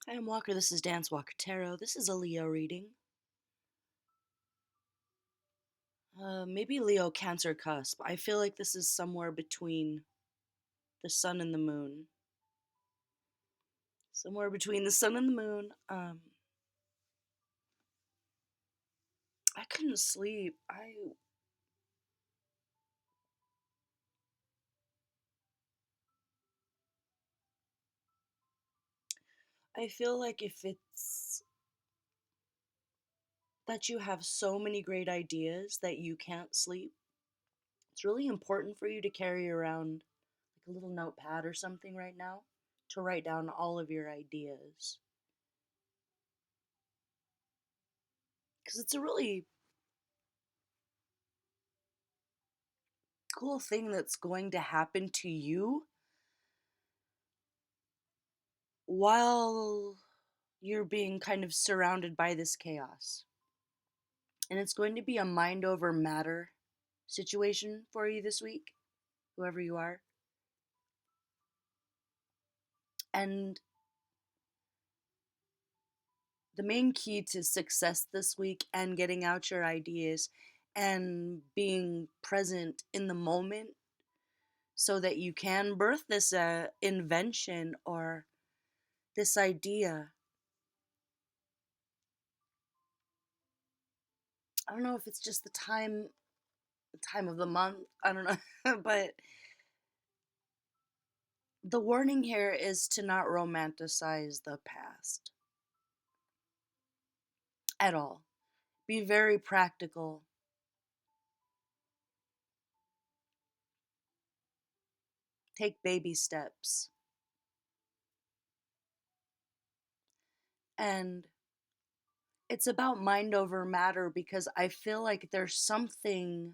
Hi, I'm Walker. This is Dance Walker Tarot. This is a Leo reading. Maybe Leo Cancer cusp. I feel like this is somewhere between the sun and the moon. Somewhere between the sun and the moon. I couldn't sleep. I feel like if it's that you have so many great ideas that you can't sleep, it's really important for you to carry around like a little notepad or something right now to write down all of your ideas. Because it's a really cool thing that's going to happen to you while you're being kind of surrounded by this chaos. And it's going to be a mind over matter situation for you this week, whoever you are. And the main key to success this week and getting out your ideas and being present in the moment so that you can birth this invention or this idea. I don't know if it's just the time of the month. I don't know, but the warning here is to not romanticize the past at all. Be very practical. Take baby steps. And it's about mind over matter because I feel like there's something.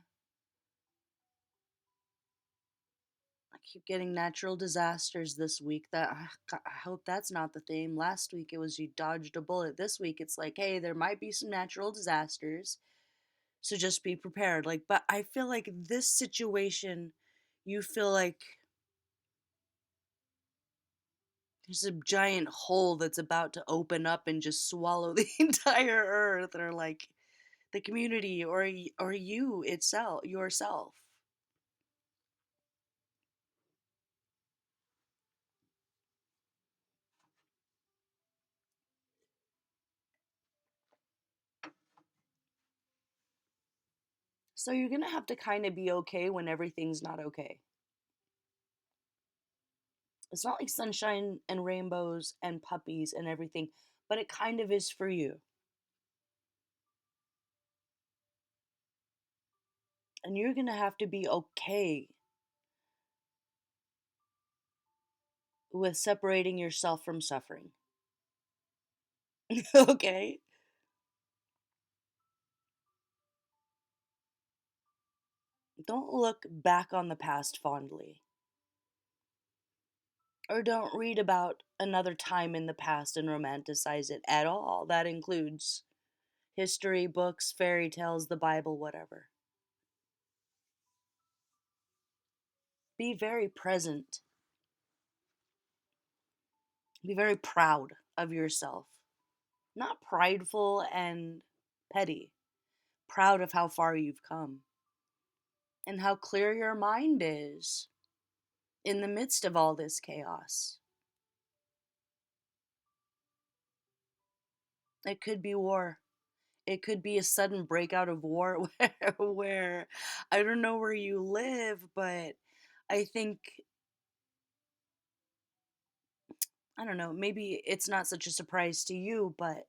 I keep getting natural disasters this week. That I hope that's not the theme. Last week it was you dodged a bullet. This week it's like, hey, there might be some natural disasters, so just be prepared. Like, but I feel like this situation, you feel like there's a giant hole that's about to open up and just swallow the entire earth, or like the community, or you itself, yourself. So you're gonna have to kind of be okay when everything's not okay. It's not like sunshine and rainbows and puppies and everything, but it kind of is for you. And you're gonna have to be okay with separating yourself from suffering. Okay? Don't look back on the past fondly. Or don't read about another time in the past and romanticize it at all. That includes history, books, fairy tales, the Bible, whatever. Be very present. Be very proud of yourself. Not prideful and petty. Proud of how far you've come and how clear your mind is in the midst of all this chaos. It could be war. It could be a sudden breakout of war where I don't know where you live, but I think, I don't know, maybe it's not such a surprise to you, but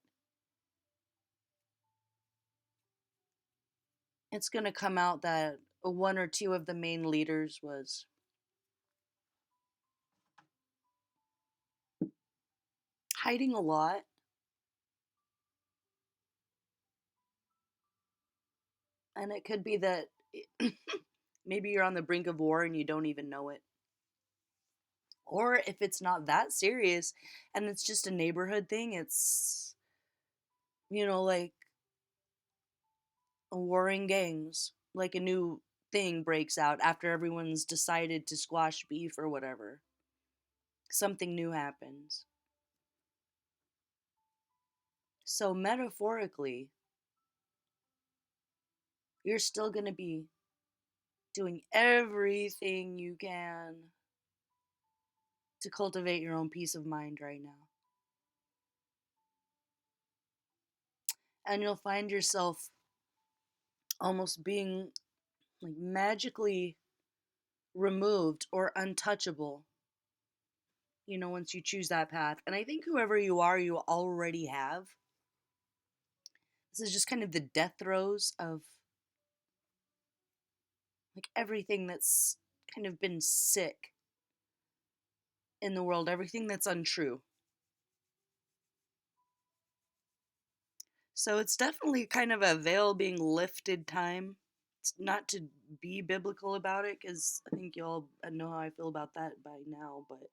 it's going to come out that one or two of the main leaders was hiding a lot. And it could be that maybe you're on the brink of war and you don't even know it. Or if it's not that serious and it's just a neighborhood thing, it's, like warring gangs, like a new thing breaks out after everyone's decided to squash beef or whatever. Something new happens. So, metaphorically, you're still going to be doing everything you can to cultivate your own peace of mind right now. And you'll find yourself almost being like magically removed or untouchable, once you choose that path. And I think whoever you are, you already have. This is just kind of the death throes of like everything that's kind of been sick in the world, everything that's untrue. So it's definitely kind of a veil being lifted time. It's not to be biblical about it, because I think you all know how I feel about that by now, but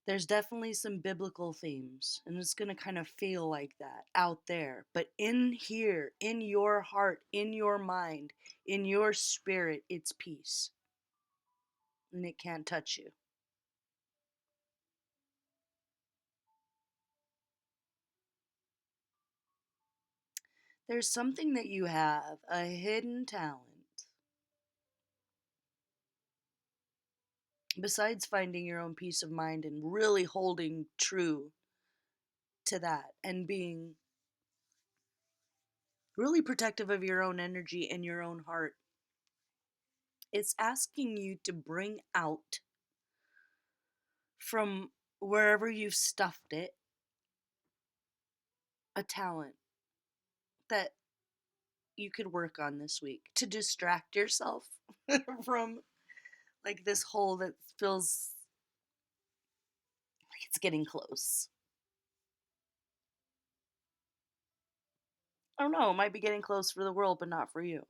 there's definitely some biblical themes, and it's going to kind of feel like that out there. But in here, in your heart, in your mind, in your spirit, it's peace. And it can't touch you. There's something that you have, a hidden talent. Besides finding your own peace of mind and really holding true to that and being really protective of your own energy and your own heart, it's asking you to bring out from wherever you've stuffed it a talent that you could work on this week to distract yourself from like this hole that feels like it's getting close. I don't know, it might be getting close for the world, but not for you.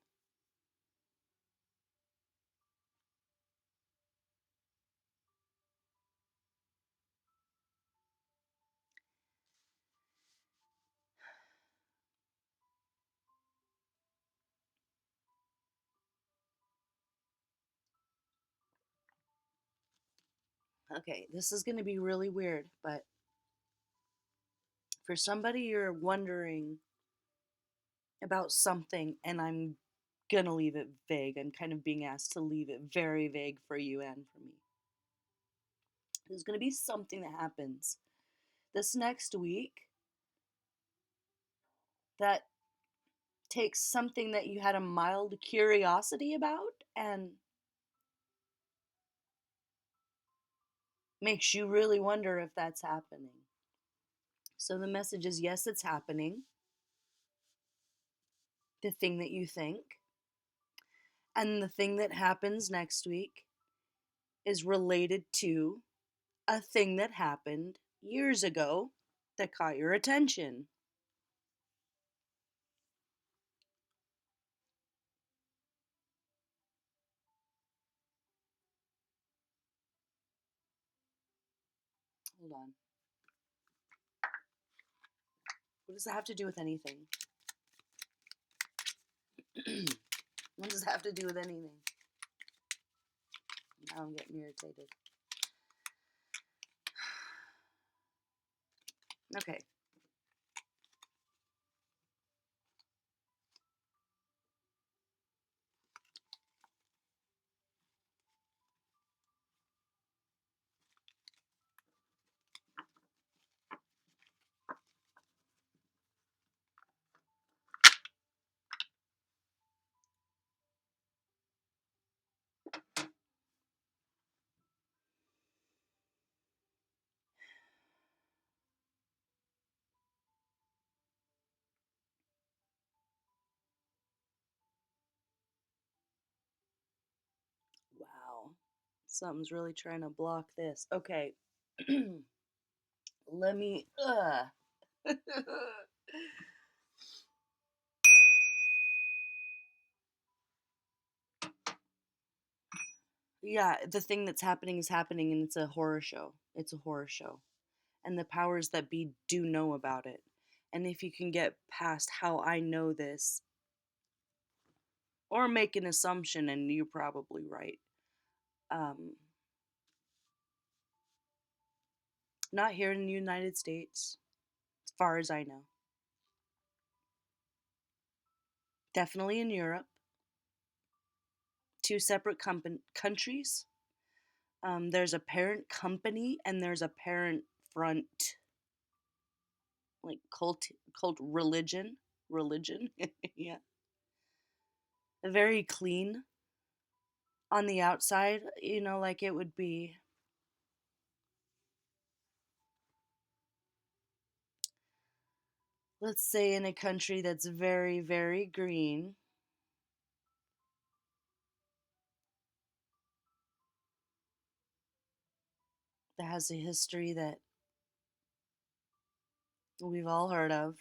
Okay, this is going to be really weird, but for somebody you're wondering about something, and I'm going to leave it vague. I'm kind of being asked to leave it very vague for you and for me. There's going to be something that happens this next week that takes something that you had a mild curiosity about and makes you really wonder if that's happening. So the message is yes, it's happening. The thing that you think. And the thing that happens next week is related to a thing that happened years ago that caught your attention. Hold on. What does that have to do with anything? What does that have to do with anything? Now I'm getting irritated. Okay. Wow. Something's really trying to block this. Okay. Let me. Yeah, the thing that's happening is happening, and it's a horror show. It's a horror show. And the powers that be do know about it. And if you can get past how I know this, or make an assumption, and you're probably right. Um, Not here in the United States. as far as I know. Definitely in Europe. Two separate countries. There's a parent company and there's a parent front, like cult religion. Yeah, very clean on the outside. Like it would be, let's say, in a country that's very, very green, that has a history that we've all heard of,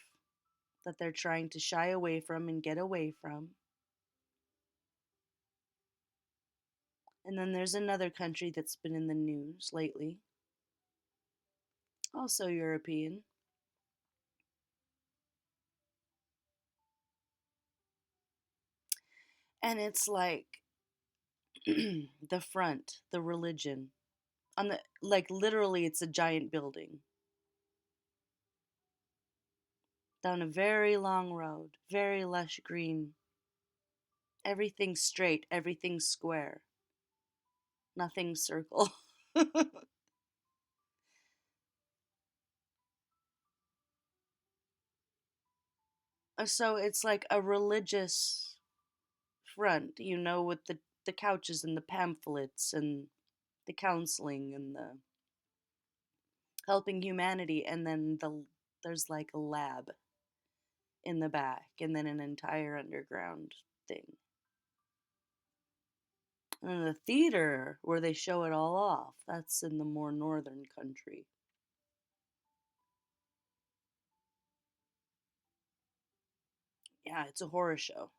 that they're trying to shy away from and get away from. And then there's another country that's been in the news lately, also European. And it's like the front, the religion. On the, like, literally, it's a giant building down a very long road, very lush green. Everything's straight, everything's square, nothing circle. So it's like a religious front, with the couches and the pamphlets and the counseling and the helping humanity, and then there's like a lab in the back, and then an entire underground thing. And the theater where they show it all off, that's in the more northern country. Yeah, it's a horror show.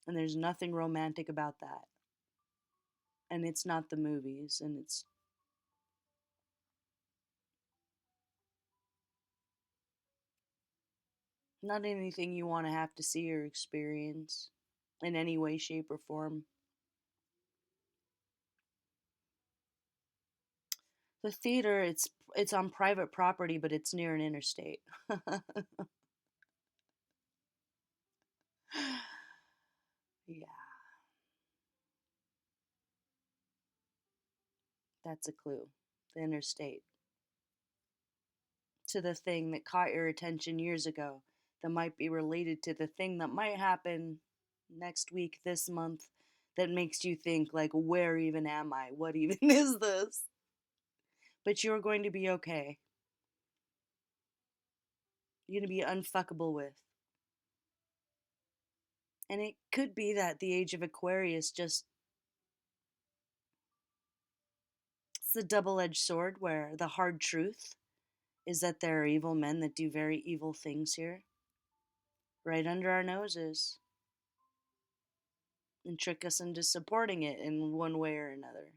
And there's nothing romantic about that. And it's not the movies, and it's not anything you want to have to see or experience in any way, shape, or form. The theater, it's on private property, but it's near an interstate. Yeah, that's a clue. The interstate. To the thing that caught your attention years ago that might be related to the thing that might happen next week, this month, that makes you think, like, where even am I? What even is this? But you're going to be okay. You're going to be unfuckable with. And it could be that the age of Aquarius just, it's a double edged sword where the hard truth is that there are evil men that do very evil things here, right under our noses, and trick us into supporting it in one way or another.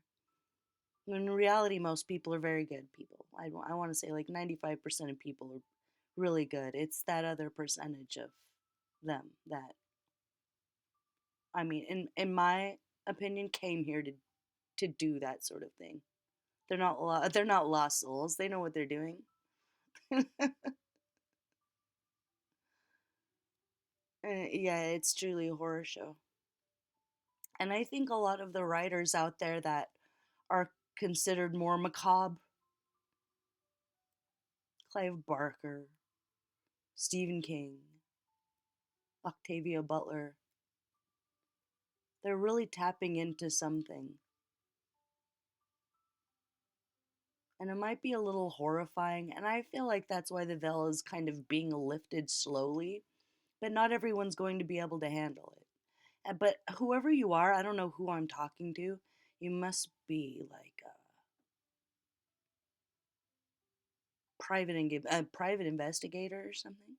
In reality, most people are very good people. I want to say like 95% of people are really good. It's that other percentage of them that, I mean, in my opinion, came here to do that sort of thing. They're not lost souls. They know what they're doing. Yeah, it's truly a horror show. And I think a lot of the writers out there that are considered more macabre, Clive Barker, Stephen King, Octavia Butler, they're really tapping into something. And it might be a little horrifying, and I feel like that's why the veil is kind of being lifted slowly, but not everyone's going to be able to handle it. But whoever you are, I don't know who I'm talking to, you must be like a private investigator or something.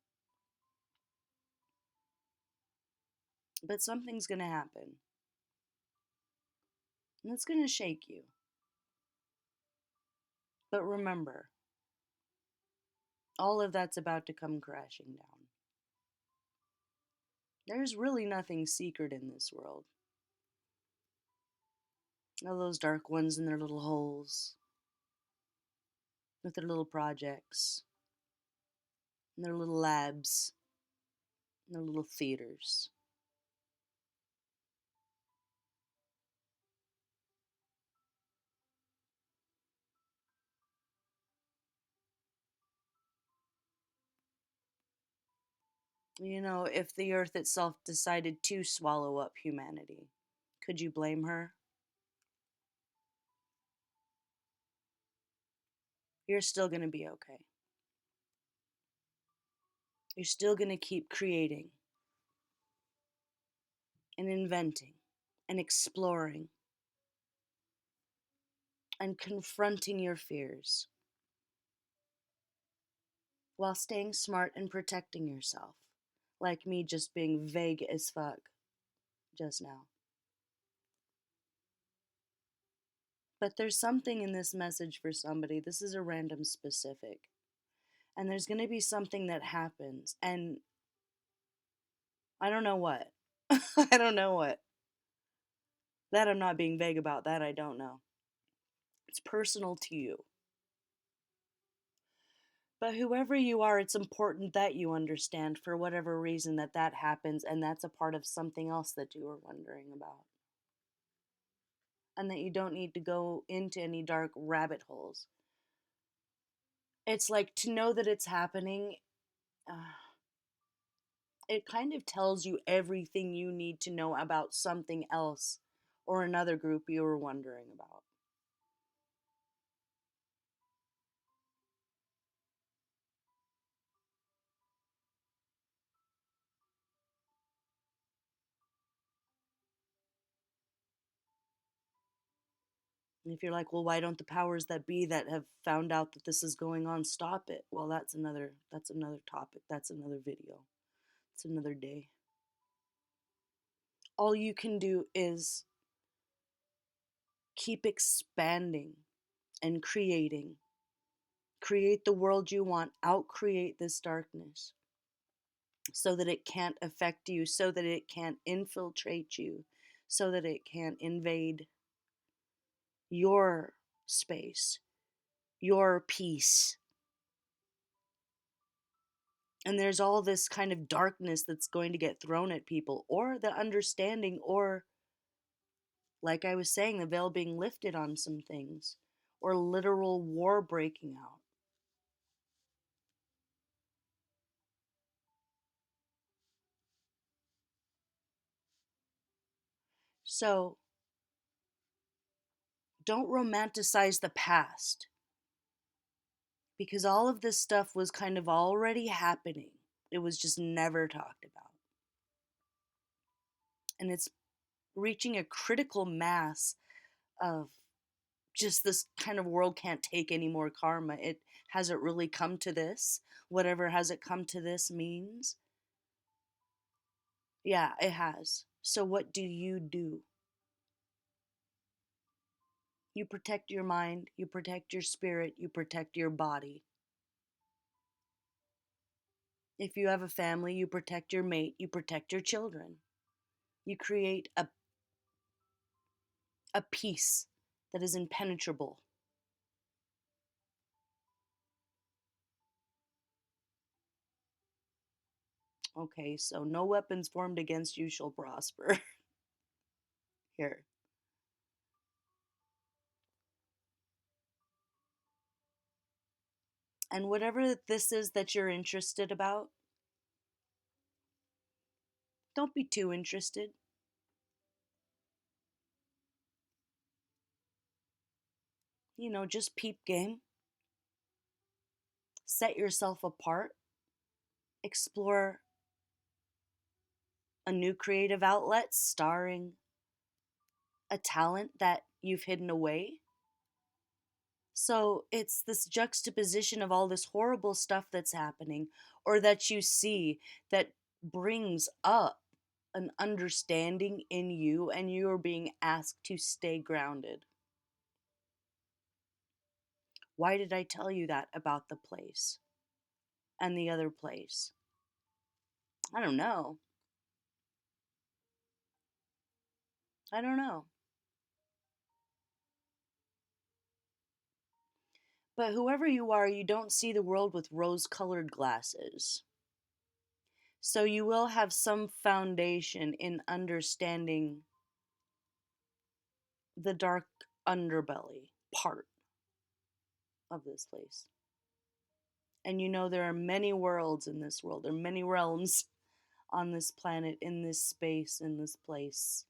But something's going to happen, and it's going to shake you. But remember, all of that's about to come crashing down. There's really nothing secret in this world. All those dark ones in their little holes. with their little projects, and their little labs, and their little theaters. You know, if the earth itself decided to swallow up humanity, could you blame her? You're still going to be okay. You're still going to keep creating and inventing and exploring and confronting your fears while staying smart and protecting yourself, like me just being vague as fuck just now. But there's something in this message for somebody. This is a random specific. And there's going to be something that happens. And I don't know what. I don't know what. That I'm not being vague about. That I don't know. It's personal to you. But whoever you are, it's important that you understand for whatever reason that that happens. And that's a part of something else that you were wondering about. And that you don't need to go into any dark rabbit holes. It's like to know that it's happening. It kind of tells you everything you need to know about something else or another group you were wondering about. And if you're like, well, why don't the powers that be that have found out that this is going on stop it? Well, that's another topic. That's another video. It's another day. All you can do is keep expanding and creating. Create the world you want, out-create this darkness so that it can't affect you, so that it can't infiltrate you, so that it can't invade your space, your peace. And there's all this kind of darkness that's going to get thrown at people, or the understanding, or, like I was saying, the veil being lifted on some things, or literal war breaking out. So don't romanticize the past, because all of this stuff was kind of already happening. It was just never talked about. And it's reaching a critical mass of just this kind of world can't take any more karma. It hasn't really come to this. Whatever has it come to this means. Yeah, it has. So what do? You protect your mind, you protect your spirit, you protect your body. If you have a family, you protect your mate, you protect your children. You create a peace that is impenetrable. Okay, so no weapons formed against you shall prosper. Here. And whatever this is that you're interested about, don't be too interested. Just peep game. Set yourself apart. Explore a new creative outlet starring a talent that you've hidden away. So it's this juxtaposition of all this horrible stuff that's happening or that you see that brings up an understanding in you, and you are being asked to stay grounded. Why did I tell you that about the place and the other place? I don't know. I don't know. But whoever you are, you don't see the world with rose colored glasses. So you will have some foundation in understanding the dark underbelly part of this place. And you know there are many worlds in this world. There are many realms on this planet, in this space, in this place.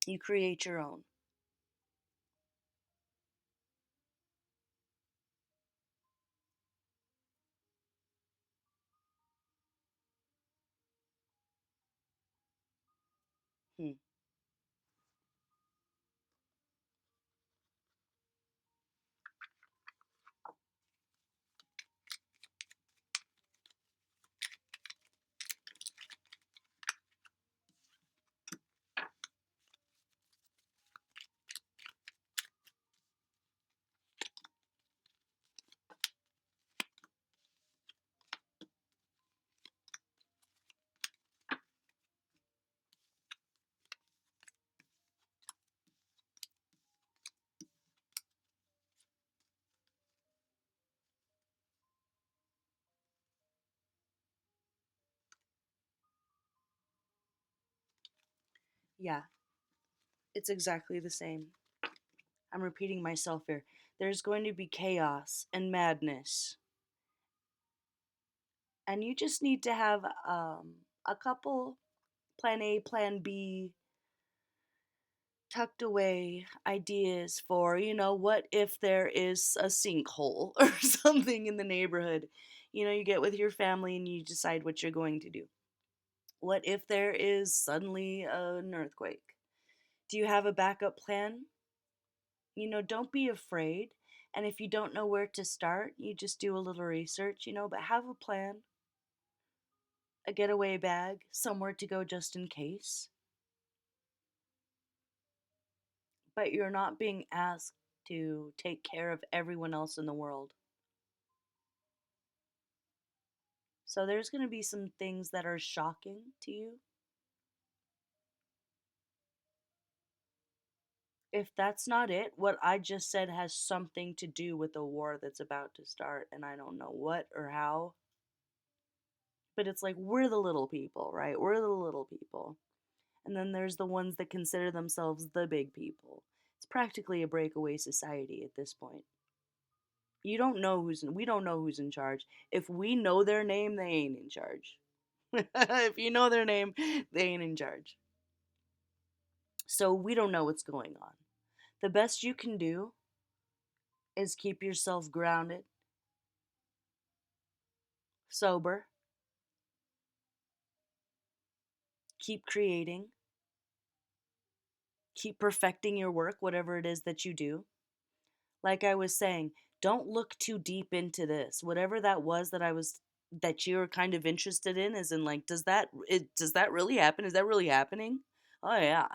You create your own. Hmm. Yeah, it's exactly the same. I'm repeating myself here. There's going to be chaos and madness. And you just need to have a couple plan A, plan B tucked away ideas for, what if there is a sinkhole or something in the neighborhood? You get with your family and you decide what you're going to do. What if there is suddenly an earthquake? Do you have a backup plan? Don't be afraid. And if you don't know where to start, you just do a little research, but have a plan, a getaway bag, somewhere to go just in case. But you're not being asked to take care of everyone else in the world. So there's going to be some things that are shocking to you. If that's not it, what I just said has something to do with a war that's about to start, and I don't know what or how. But it's like we're the little people, right? We're the little people. And then there's the ones that consider themselves the big people. It's practically a breakaway society at this point. We don't know who's in charge. If we know their name, they ain't in charge. If you know their name, they ain't in charge. So we don't know what's going on. The best you can do is keep yourself grounded, sober, keep creating, keep perfecting your work, whatever it is that you do. Like I was saying, don't look too deep into this. Whatever that was that you're kind of interested in, is in like, does that really happen? Is that really happening? Oh yeah.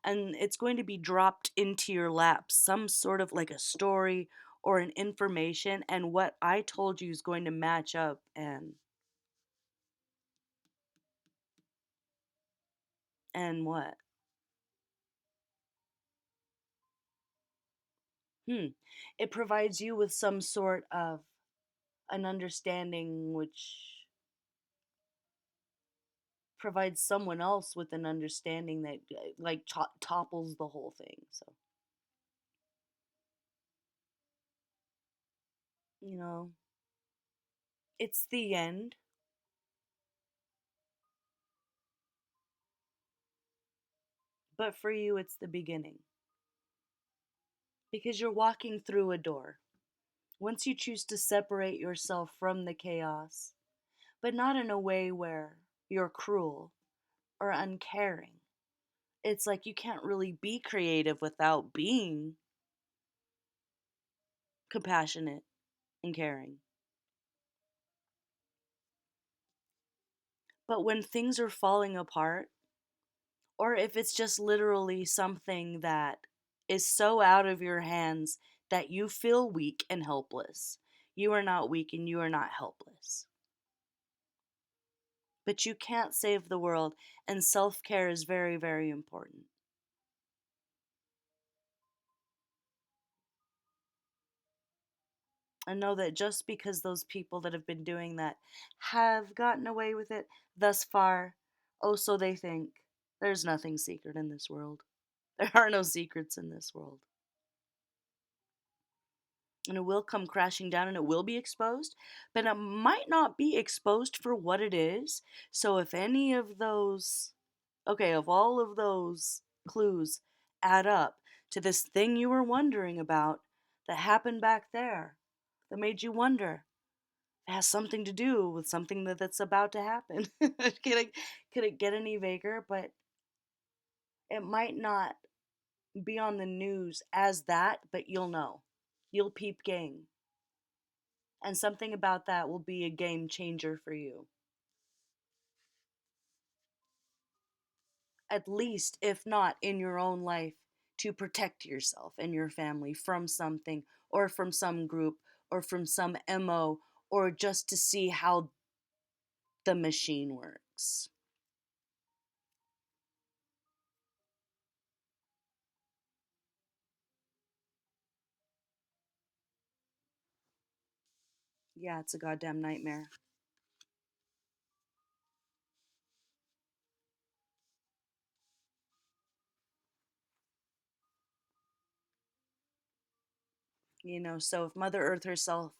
And it's going to be dropped into your lap, some sort of like a story or an information, and what I told you is going to match up. And what? Hmm. It provides you with some sort of an understanding, which provides someone else with an understanding that like topples the whole thing. So, you know, it's the end, but for you it's the beginning, because you're walking through a door. Once you choose to separate yourself from the chaos, but not in a way where you're cruel or uncaring. It's like you can't really be creative without being compassionate and caring. But when things are falling apart, or if it's just literally something that is so out of your hands that you feel weak and helpless, you are not weak and you are not helpless. But you can't save the world, and self care is very, very important. And know that just because those people that have been doing that have gotten away with it thus far, oh, so they think, there's nothing secret in this world. There are no secrets in this world. And it will come crashing down and it will be exposed, but it might not be exposed for what it is. So if any of those, okay, if all of those clues add up to this thing you were wondering about that happened back there, that made you wonder, it has something to do with something that's about to happen. Could it get any vaguer? But it might not be on the news as that, but you'll know. You'll peep gang. And something about that will be a game changer for you. At least, if not in your own life, to protect yourself and your family from something, or from some group, or from some MO, or just to see how the machine works. Yeah, it's a goddamn nightmare. So if Mother Earth herself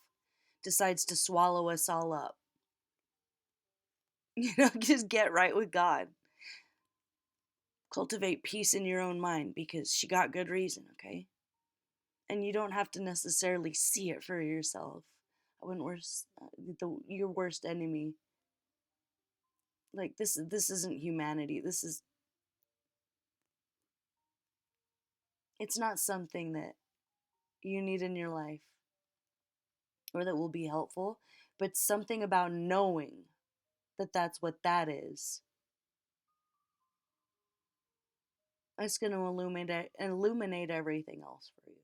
decides to swallow us all up, just get right with God. Cultivate peace in your own mind because she got good reason, okay? And you don't have to necessarily see it for yourself. I wouldn't worst your worst enemy. Like this isn't humanity. It's not something that you need in your life or that will be helpful, but something about knowing that that's what that is. It's going to illuminate everything else for you.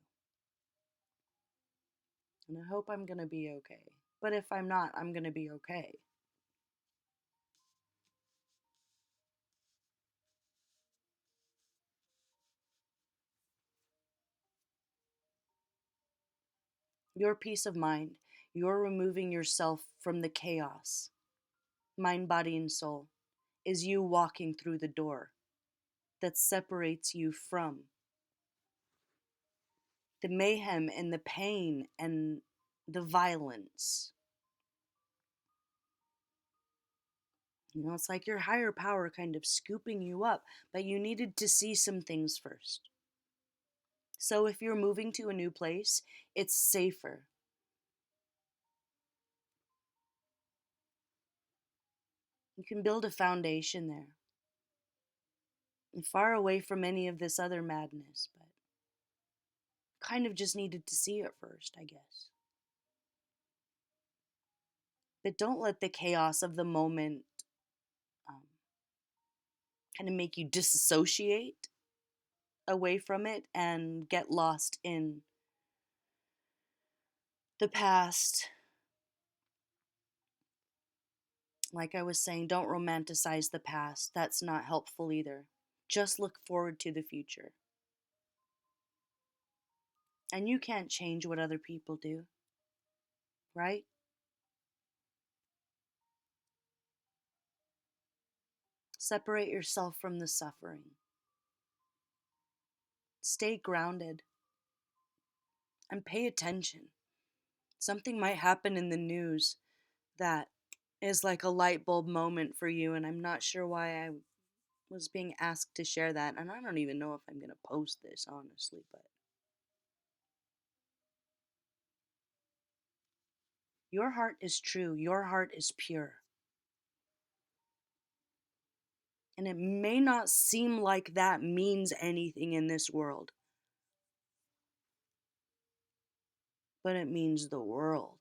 And I hope I'm going to be okay. But if I'm not, I'm going to be okay. Your peace of mind, you're removing yourself from the chaos, mind, body, and soul, is you walking through the door that separates you from the mayhem and the pain and the violence. It's like your higher power kind of scooping you up, but you needed to see some things first. So if you're moving to a new place, it's safer. You can build a foundation there, and far away from any of this other madness, but kind of just needed to see it first, I guess. But don't let the chaos of the moment um, kind of make you disassociate away from it and get lost in the past. Like I was saying, don't romanticize the past. That's not helpful either. Just look forward to the future. And you can't change what other people do, right? Separate yourself from the suffering. Stay grounded and pay attention. Something might happen in the news that is like a light bulb moment for you, and I'm not sure why I was being asked to share that, and I don't even know if I'm going to post this, honestly, but your heart is true, your heart is pure. And it may not seem like that means anything in this world, but it means the world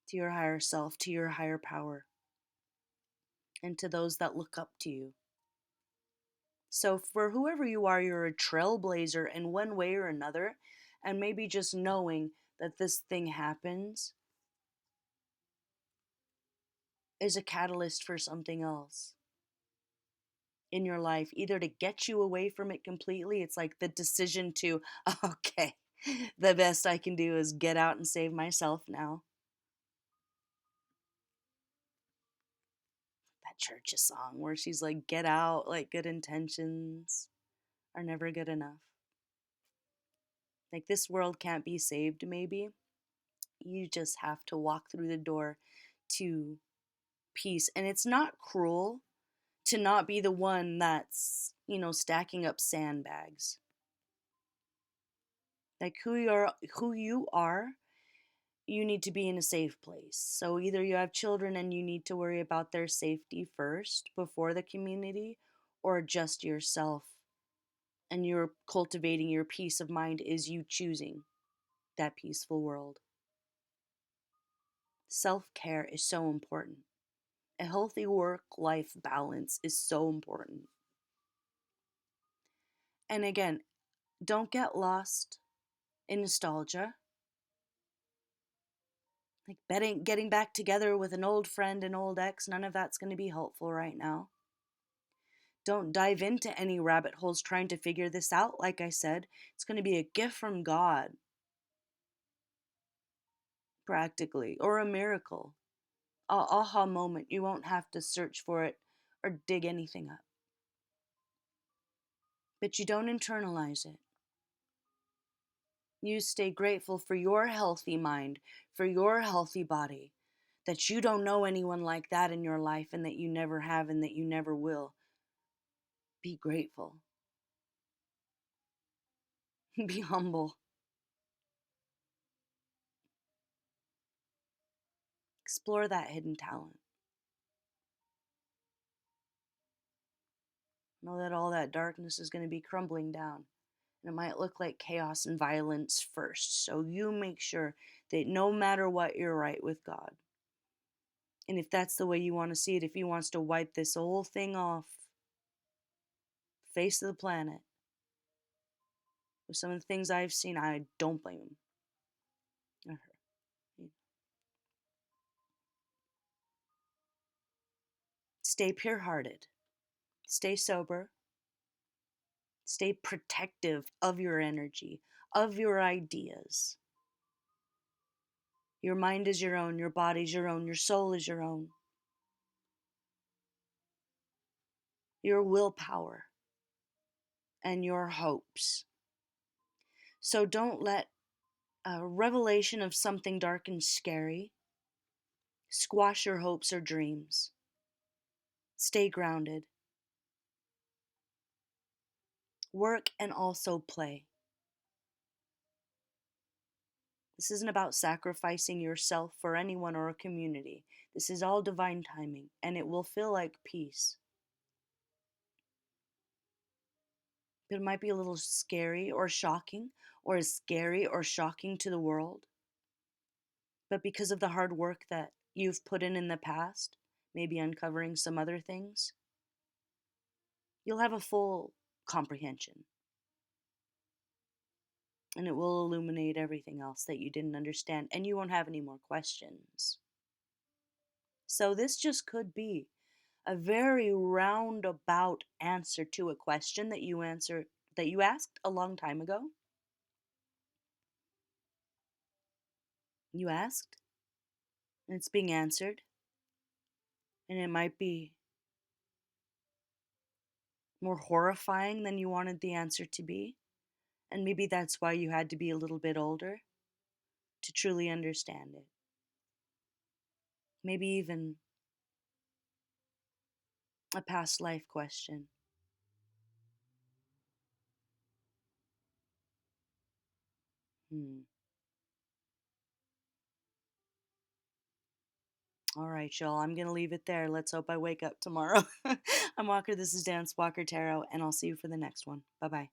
to your higher self, to your higher power, and to those that look up to you. So, for whoever you are, you're a trailblazer in one way or another, and maybe just knowing that this thing happens is a catalyst for something else in your life, either to get you away from it completely. It's like the decision to, okay, The best I can do is get out and save myself now. That church's song where she's like, get out, like, good intentions are never good enough. Like, this world can't be saved, maybe. You just have to walk through the door to peace. And it's not cruel to not be the one that's, stacking up sandbags. Like, who you are, you need to be in a safe place. So either you have children and you need to worry about their safety first before the community, or just yourself, and you're cultivating your peace of mind is you choosing that peaceful world. Self-care is so important. A healthy work-life balance is so important. And again, don't get lost in nostalgia. Like getting back together with an old friend, an old ex, none of that's going to be helpful right now. Don't dive into any rabbit holes trying to figure this out. Like I said, it's going to be a gift from God, practically, or a miracle. A aha moment. You won't have to search for it or dig anything up. But you don't internalize it. You stay grateful for your healthy mind, for your healthy body, that you don't know anyone like that in your life and that you never have and that you never will. Be grateful. Be humble. Explore that hidden talent. Know that all that darkness is going to be crumbling down. And it might look like chaos and violence first. So you make sure that no matter what, you're right with God. And if that's the way you want to see it, if He wants to wipe this whole thing off the face of the planet, with some of the things I've seen, I don't blame Him. Or her. Stay pure hearted. Stay sober. Stay protective of your energy, of your ideas. Your mind is your own, your body's your own, your soul is your own. Your willpower and your hopes. So don't let a revelation of something dark and scary squash your hopes or dreams. Stay grounded. Work and also play. This isn't about sacrificing yourself for anyone or a community. This is all divine timing, and it will feel like peace. But it might be a little scary or shocking, or as scary or shocking to the world. But because of the hard work that you've put in the past, maybe uncovering some other things, you'll have a full comprehension. And it will illuminate everything else that you didn't understand, and you won't have any more questions. So this just could be a very roundabout answer to a question that you asked a long time ago. You asked, and it's being answered, and it might be more horrifying than you wanted the answer to be, and maybe that's why you had to be a little bit older to truly understand it. Maybe even a past life question. Hmm. All right, y'all. I'm going to leave it there. Let's hope I wake up tomorrow. I'm Walker. This is Dance Walker Tarot, and I'll see you for the next one. Bye bye.